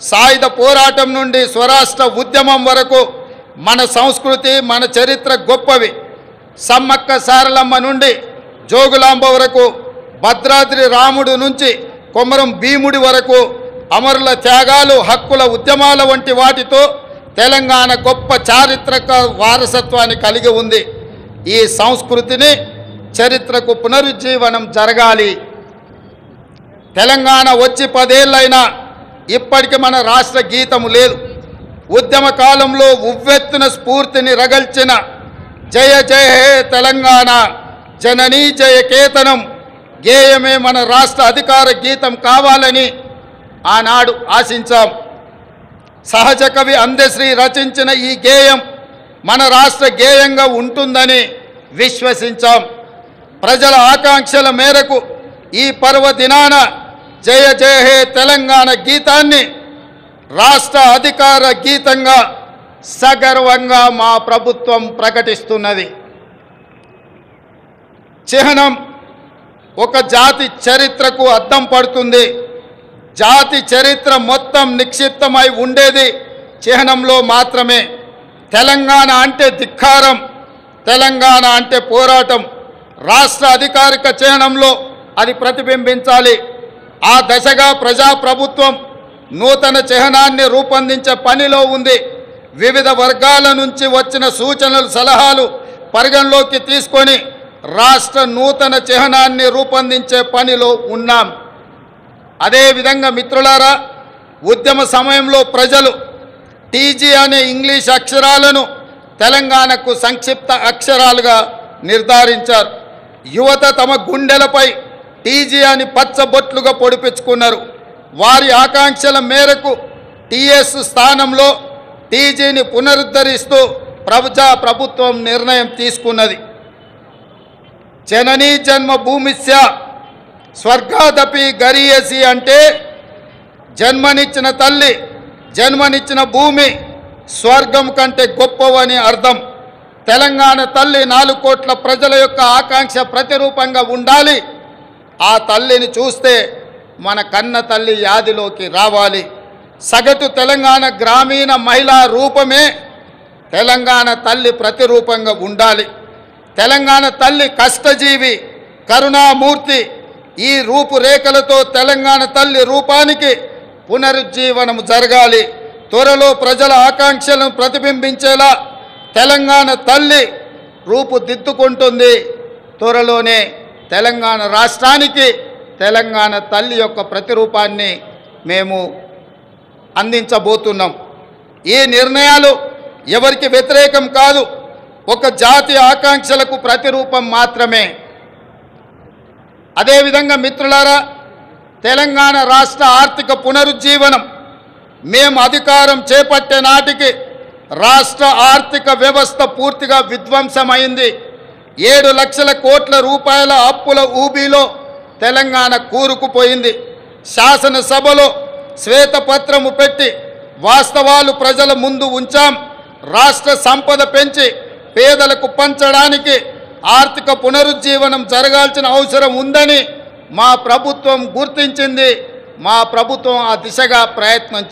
సాయుధ పోరాటం నుండి స్వరాష్ట్ర ఉద్యమం వరకు మన సంస్కృతి మన చరిత్ర గొప్పవి. సమ్మక్క సారలమ్మ నుండి జోగులాంబ వరకు, భద్రాద్రి రాముడు నుంచి కొమరం భీముడి వరకు అమరుల త్యాగాలు, హక్కుల ఉద్యమాల వంటి వాటితో తెలంగాణ గొప్ప చారిత్రక వారసత్వాన్ని కలిగి ఉంది. ఈ సంస్కృతిని చరిత్రకు పునరుజ్జీవనం జరగాలి. తెలంగాణ వచ్చి 10 ఏళ్ళైనా ఇప్పటికి మన రాష్ట్ర గీతము లేదు. ఉద్యమ కాలంలో ఉవ్వెత్తున స్ఫూర్తిని రగల్చిన జయ జయ హే తెలంగాణ జననీ జయ కేతనం గేయమే మన రాష్ట్ర అధికార గీతం కావాలని ఆనాడు ఆశించాం. సహజ కవి అందశ్రీ రచించిన ఈ గేయం మన రాష్ట్ర గేయంగా ఉంటుందని విశ్వసించాం. ప్రజల ఆకాంక్షల మేరకు ఈ పర్వదినాన జయ జయ హే తెలంగాణ గీతాన్ని రాష్ట్ర అధికార గీతంగా సగర్వంగా మా ప్రభుత్వం ప్రకటిస్తున్నది. చిహ్నం ఒక జాతి చరిత్రకు అద్దం పడుతుంది. జాతి చరిత్ర మొత్తం నిక్షిప్తమై ఉండేది చిహ్నంలో మాత్రమే. తెలంగాణ అంటే ధిక్కారం, తెలంగాణ అంటే పోరాటం. రాష్ట్ర అధికారిక చిహ్నంలో అది ప్రతిబింబించాలి. ఆ దశగా ప్రజాప్రభుత్వం నూతన చిహ్నాన్ని రూపొందించే పనిలో ఉంది. వివిధ వర్గాల నుంచి వచ్చిన సూచనలు, సలహాలు పరిగణలోకి తీసుకొని రాష్ట్ర నూతన చిహ్నాన్ని రూపొందించే పనిలో ఉన్నాం. అదేవిధంగా మిత్రులారా, ఉద్యమ సమయంలో ప్రజలు టీజీ అనే ఇంగ్లీష్ అక్షరాలను తెలంగాణకు సంక్షిప్త అక్షరాలుగా నిర్ధారించారు. యువత తమ గుండెలపై టీజీ అని పచ్చబొట్లుగా పొడిపించుకున్నారు. వారి ఆకాంక్షల మేరకు టీఎస్ స్థానంలో టీజీని పునరుద్ధరిస్తూ ప్రభుత్వం నిర్ణయం తీసుకున్నది. జననీ జన్మభూమిస్య స్వర్గాదపి గరీయసి అంటే జన్మనిచ్చిన తల్లి, జన్మనిచ్చిన భూమి స్వర్గం కంటే గొప్పవని అర్థం. తెలంగాణ తల్లి 4 కోట్ల ప్రజల యొక్క ఆకాంక్ష ప్రతిరూపంగా ఉండాలి. ఆ తల్లిని చూస్తే మన కన్న తల్లి యాదిలోకి రావాలి. సగటు తెలంగాణ గ్రామీణ మహిళా రూపమే తెలంగాణ తల్లి ప్రతిరూపంగా ఉండాలి. తెలంగాణ తల్లి కష్టజీవి, కరుణామూర్తి. ఈ రూపురేఖలతో తెలంగాణ తల్లి రూపానికి పునరుజ్జీవనం జరగాలి. త్వరలో ప్రజల ఆకాంక్షలను ప్రతిబింబించేలా తెలంగాణ తల్లి రూపుదిద్దుకుంటుంది. త్వరలోనే తెలంగాణ రాష్ట్రానికి తెలంగాణ తల్లి యొక్క ప్రతిరూపాన్ని మేము అందించబోతున్నాం. ఈ నిర్ణయాలు ఎవరికి వ్యతిరేకం కాదు, ఒక జాతి ఆకాంక్షలకు ప్రతిరూపం మాత్రమే. అదేవిధంగా మిత్రులారా, తెలంగాణ రాష్ట్ర ఆర్థిక పునరుజ్జీవనం మేము అధికారం చేపట్టే నాటికి రాష్ట్ర ఆర్థిక వ్యవస్థ పూర్తిగా విధ్వంసమైంది. 7 లక్షల కోట్ల రూపాయల అప్పుల ఊబిలో తెలంగాణ కూరుకుపోయింది. శాసనసభలో శ్వేతపత్రము పెట్టి వాస్తవాలు ప్రజల ముందు ఉంచాం. రాష్ట్ర సంపద పెంచి పేదలకు పంచడానికి ఆర్థిక పునరుజ్జీవనం జరగాల్సిన అవసరం ఉందని మా ప్రభుత్వం గుర్తించింది. మా ప్రభుత్వం ఆ దిశగా ప్రయత్నం